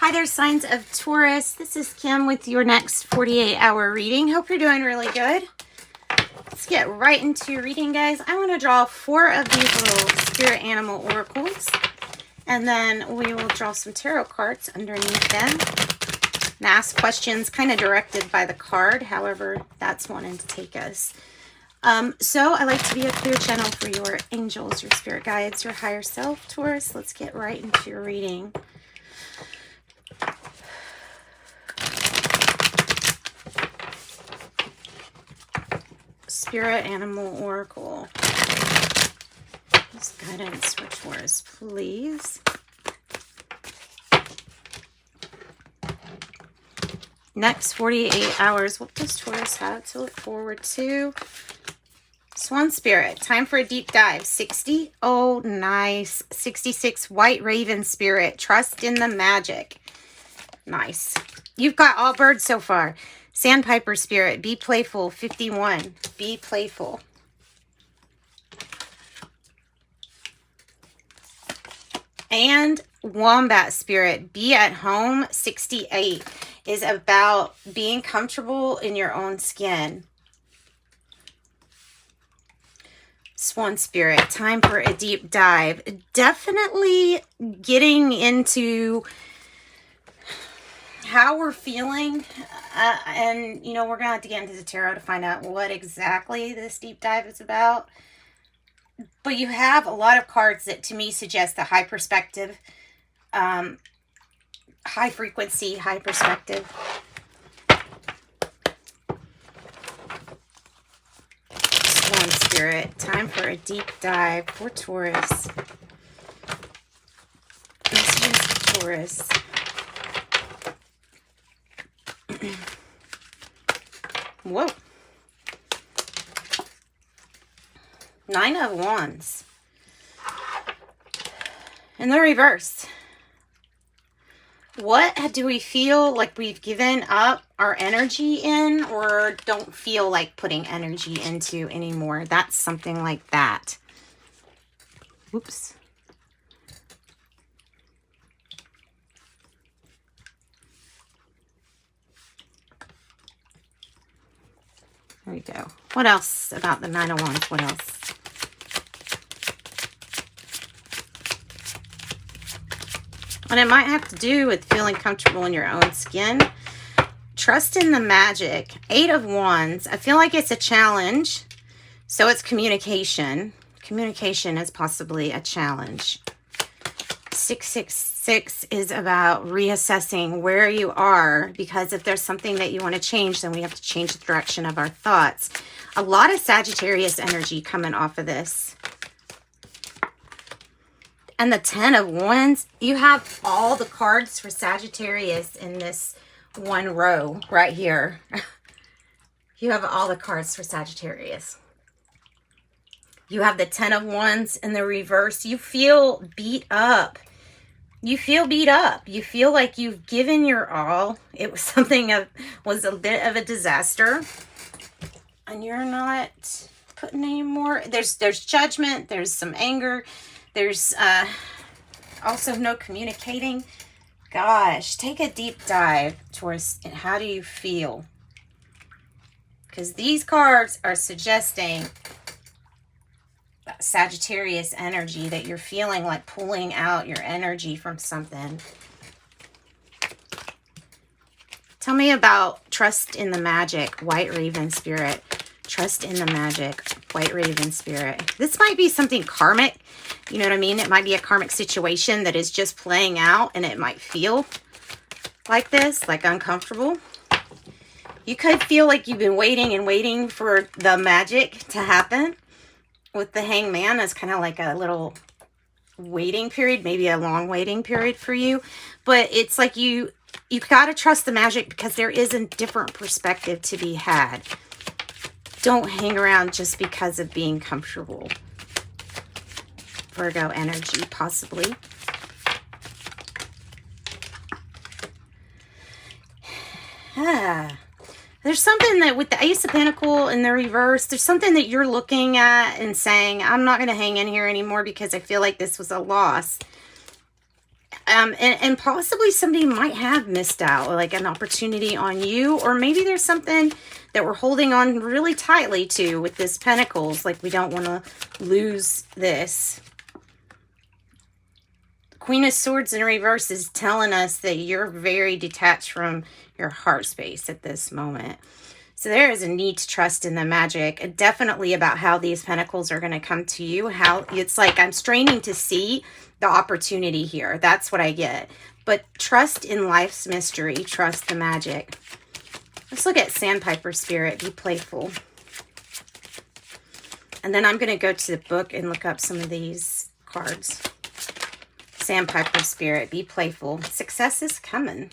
Hi there, signs of Taurus. This is Kim with your next 48-hour reading. Hope you're doing really good. Let's get right into your reading, guys. I want to draw 4 of these little spirit animal oracles, and then we will draw some tarot cards underneath them and ask questions kind of directed by the card, however that's wanting to take us. So I like to be a clear channel for your angels, your spirit guides, your higher self, Taurus. Let's get right into your reading. Spirit Animal Oracle. Just guidance for Taurus, please. Next 48 hours. What does Taurus have to look forward to? Swan Spirit. Time for a deep dive. 60. Oh, nice. 66. White Raven Spirit. Trust in the magic. Nice. You've got all birds so far. Sandpiper Spirit, be playful. 51, be playful. And Wombat Spirit, be at home. 68 is about being comfortable in your own skin. Swan Spirit, time for a deep dive. Definitely getting into how we're feeling, and you know, we're gonna have to get into the tarot to find out what exactly this deep dive is about. But you have a lot of cards that to me suggest a high perspective, high frequency, high perspective. Swan Spirit, time for a deep dive for Taurus. Messages for Taurus. Whoa. 9 of Wands. In the reverse. What do we feel like we've given up our energy in, or don't feel like putting energy into anymore? That's something like that. Oops. There we go. What else about the 9 of Wands? What else? And it might have to do with feeling comfortable in your own skin. Trust in the magic. 8 of Wands. I feel like it's a challenge. So it's communication. Communication is possibly a challenge. 666 is about reassessing where you are, because if there's something that you want to change, then we have to change the direction of our thoughts. A lot of Sagittarius energy coming off of this. And the 10 of Wands, you have all the cards for Sagittarius in this one row right here. You have all the cards for Sagittarius. You have the 10 of Wands in the reverse. You feel beat up. You feel beat up. You feel like you've given your all. It was was a bit of a disaster. And you're not putting any more. There's judgment. There's some anger. There's also no communicating. Gosh, take a deep dive towards how do you feel? Because these cards are suggesting Sagittarius energy, that you're feeling like pulling out your energy from something. Tell me about trust in the magic, White Raven Spirit. Trust in the magic, White Raven Spirit. This might be something karmic. You know what I mean? It might be a karmic situation that is just playing out, and it might feel like this, like uncomfortable. You could feel like you've been waiting and waiting for the magic to happen. With the Hangman, as kind of like a little waiting period, maybe a long waiting period for you. But it's like you've got to trust the magic, because there is a different perspective to be had. Don't hang around just because of being comfortable. Virgo energy, possibly. There's something that with the Ace of Pentacles in the reverse, there's something that you're looking at and saying, I'm not going to hang in here anymore because I feel like this was a loss. And possibly somebody might have missed out, like an opportunity on you, or maybe there's something that we're holding on really tightly to with this Pentacles, like we don't want to lose this. Queen of Swords in reverse is telling us that you're very detached from your heart space at this moment. So there is a need to trust in the magic, definitely about how these Pentacles are going to come to you. How it's like I'm straining to see the opportunity here. That's what I get. But trust in life's mystery. Trust the magic. Let's look at Sandpiper Spirit. Be playful. And then I'm going to go to the book and look up some of these cards. Sandpiper Spirit. Be playful. Success is coming.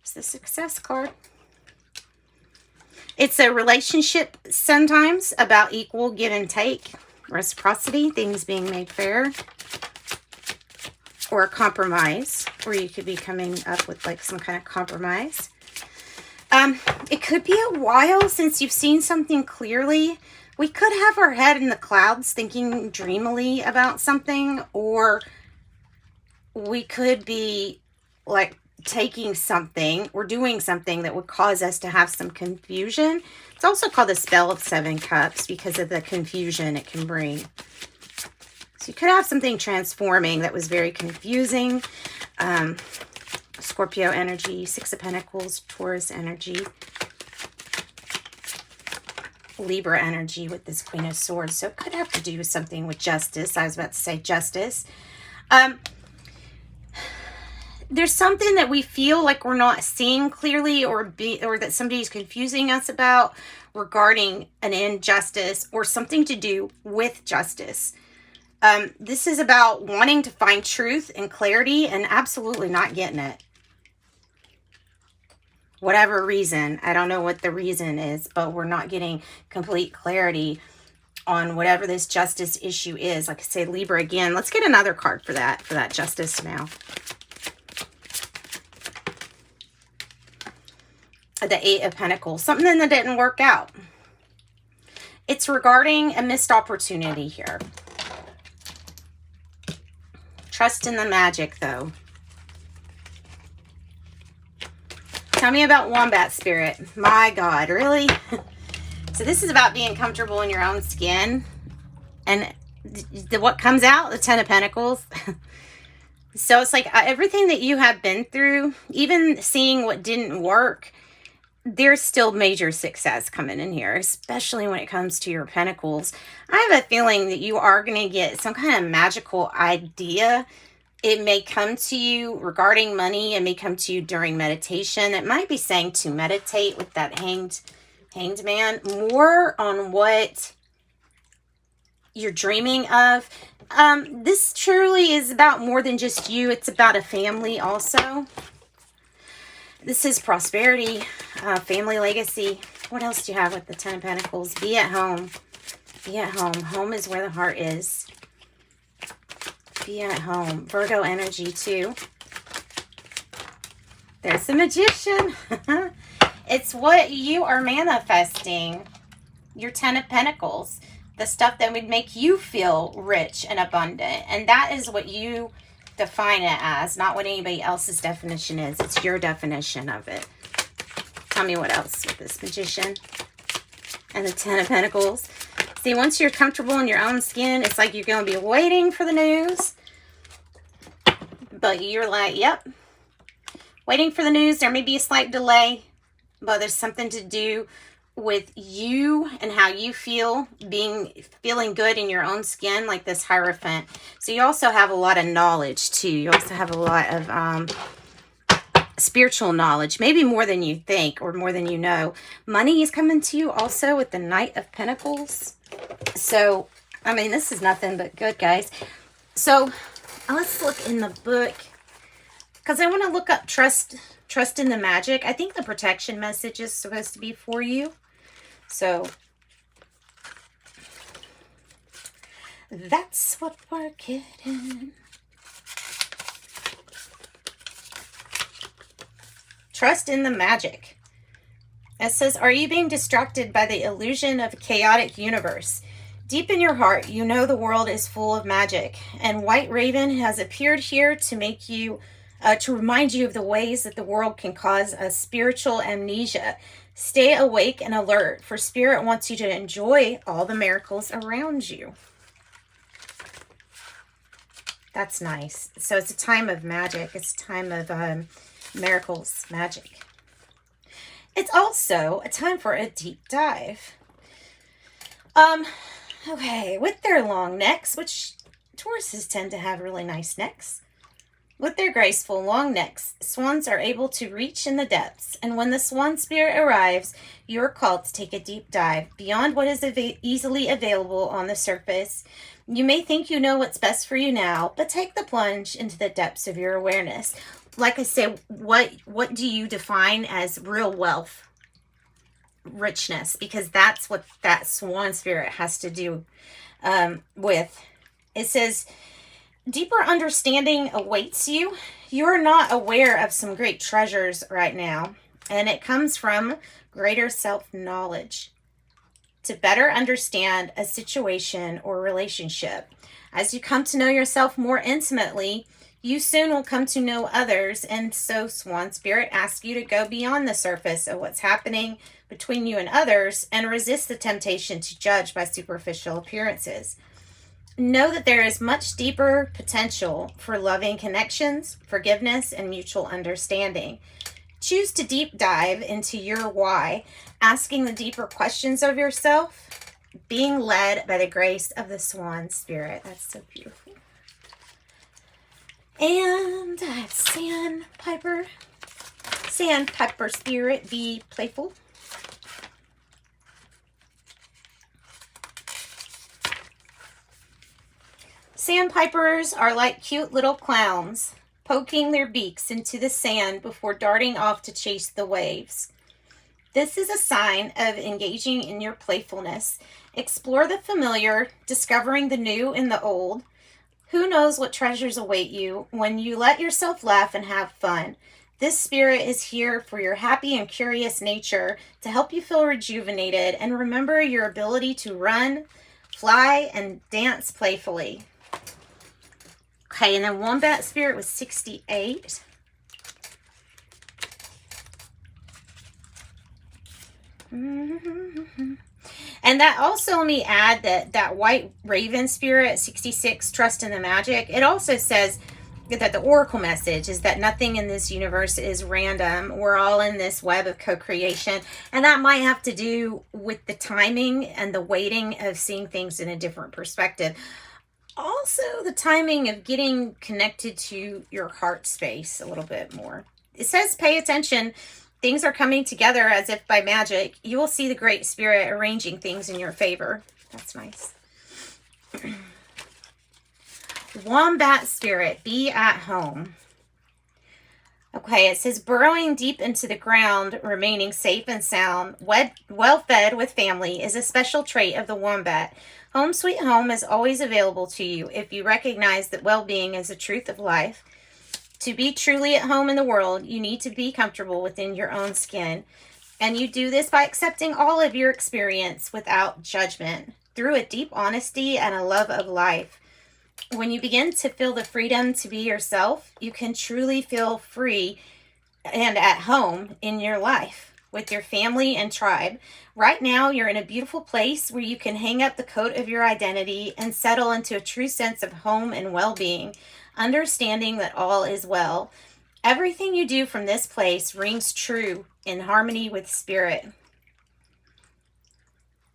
It's the Success card. It's a relationship sometimes about equal give and take, reciprocity, things being made fair, or a compromise, where you could be coming up with like some kind of compromise. It could be a while since you've seen something clearly. We could have our head in the clouds thinking dreamily about something, or we could be like taking something or doing something that would cause us to have some confusion. It's also called the spell of 7 cups because of the confusion it can bring. So you could have something transforming that was very confusing. Scorpio energy, 6 of Pentacles, Taurus energy, Libra energy with this Queen of Swords. So it could have to do with something with justice. I was about to say justice. There's something that we feel like we're not seeing clearly, or that somebody's confusing us about regarding an injustice or something to do with justice. This is about wanting to find truth and clarity and absolutely not getting it. Whatever reason, I don't know what the reason is, but we're not getting complete clarity on whatever this justice issue is. Like I say, Libra again. Let's get another card for that justice now. The 8 of Pentacles, something that didn't work out. It's regarding a missed opportunity here. Trust in the magic, though. Tell me about Wombat Spirit. My God, really? So this is about being comfortable in your own skin. And what comes out? The 10 of Pentacles. So it's like everything that you have been through, even seeing what didn't work, there's still major success coming in here, especially when it comes to your Pentacles. I have a feeling that you are going to get some kind of magical idea. It may come to you regarding money. It may come to you during meditation. It might be saying to meditate with that hanged man, more on what you're dreaming of. This truly is about more than just you. It's about a family also. This is prosperity, family legacy. What else do you have with the 10 of Pentacles? Be at home. Be at home. Home is where the heart is. Be at home. Virgo energy too. There's the Magician. It's what you are manifesting. Your 10 of Pentacles. The stuff that would make you feel rich and abundant. And that is what you define it as, not what anybody else's definition is. It's your definition of it. Tell me what else with this Magician and the 10 of Pentacles. See, once you're comfortable in your own skin, it's like you're going to be waiting for the news. But you're like, yep, waiting for the news. There may be a slight delay, but there's something to do with you and how you feel, feeling good in your own skin, like this Hierophant. So you also have a lot of knowledge too. You also have a lot of spiritual knowledge, maybe more than you think or more than you know. Money is coming to you also with the Knight of Pentacles. So, I mean, this is nothing but good, guys. So let's look in the book, because I want to look up trust in the magic. I think the protection message is supposed to be for you. So that's what we're getting. Trust in the magic. It says, are you being distracted by the illusion of a chaotic universe? Deep in your heart, you know the world is full of magic, and White Raven has appeared here to make you, to remind you of the ways that the world can cause a spiritual amnesia. Stay awake and alert, for Spirit wants you to enjoy all the miracles around you. That's nice. So it's a time of magic. It's a time of miracles, magic. It's also a time for a deep dive. Okay, with their long necks, which Tauruses tend to have really nice necks. With their graceful long necks, swans are able to reach in the depths. And when the swan spirit arrives, you are called to take a deep dive beyond what is easily available on the surface. You may think you know what's best for you now, but take the plunge into the depths of your awareness. Like I said, what do you define as real wealth? Richness, because that's what that swan spirit has to do with. It says, deeper understanding awaits you. You're not aware of some great treasures right now, and it comes from greater self-knowledge to better understand a situation or relationship. As you come to know yourself more intimately, you soon will come to know others, and so Swan Spirit asks you to go beyond the surface of what's happening between you and others and resist the temptation to judge by superficial appearances. Know that there is much deeper potential for loving connections, forgiveness, and mutual understanding. Choose to deep dive into your why, asking the deeper questions of yourself, being led by the grace of the Swan Spirit. That's so beautiful. And I have Sandpiper. Sandpiper Spirit, be playful. Sandpipers are like cute little clowns, poking their beaks into the sand before darting off to chase the waves. This is a sign of engaging in your playfulness. Explore the familiar, discovering the new in the old. Who knows what treasures await you when you let yourself laugh and have fun. This spirit is here for your happy and curious nature, to help you feel rejuvenated and remember your ability to run, fly, and dance playfully. Okay, and then Wombat Spirit was 68. And that also, let me add that White Raven Spirit, 66, Trust in the Magic. It also says that the Oracle message is that nothing in this universe is random. We're all in this web of co-creation. And that might have to do with the timing and the waiting of seeing things in a different perspective. Also, the timing of getting connected to your heart space a little bit more. It says, pay attention. Things are coming together as if by magic. You will see the Great Spirit arranging things in your favor. That's nice. Wombat Spirit, be at home. Okay, it says, burrowing deep into the ground, remaining safe and sound, well fed with family is a special trait of the wombat. Home sweet home is always available to you if you recognize that well-being is the truth of life. To be truly at home in the world, you need to be comfortable within your own skin. And you do this by accepting all of your experience without judgment, through a deep honesty and a love of life. When you begin to feel the freedom to be yourself, you can truly feel free and at home in your life with your family and tribe. Right now, you're in a beautiful place where you can hang up the coat of your identity and settle into a true sense of home and well-being, understanding that all is well. Everything you do from this place rings true in harmony with Spirit.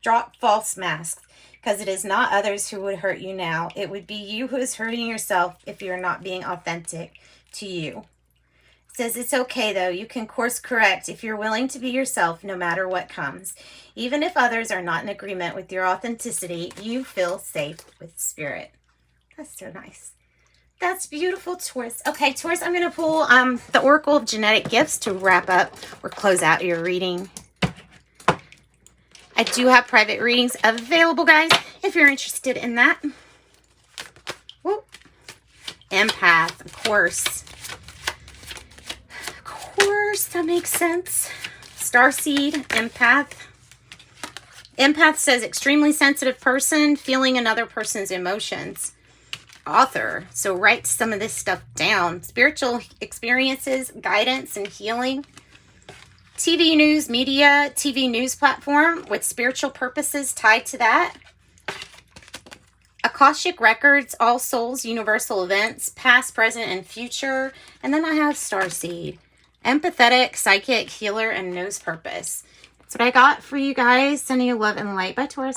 Drop false masks, because it is not others who would hurt you now. It would be you who is hurting yourself if you're not being authentic to you. It says it's okay, though. You can course correct if you're willing to be yourself no matter what comes. Even if others are not in agreement with your authenticity, you feel safe with Spirit. That's so nice. That's beautiful, Taurus. Okay, Taurus, I'm going to pull the Oracle of Genetic Gifts to wrap up or close out your reading. I do have private readings available, guys, if you're interested in that. Whoop. Empath, of course. Of course, that makes sense. Starseed, empath. Empath says extremely sensitive person, feeling another person's emotions. Author, so write some of this stuff down. Spiritual experiences, guidance, and healing. TV news media, TV news platform with spiritual purposes tied to that. Akashic records, all souls, universal events, past, present, and future. And then I have starseed. Empathetic, psychic, healer, and knows purpose. That's what I got for you guys. Sending you love and light. Bye, Taurus.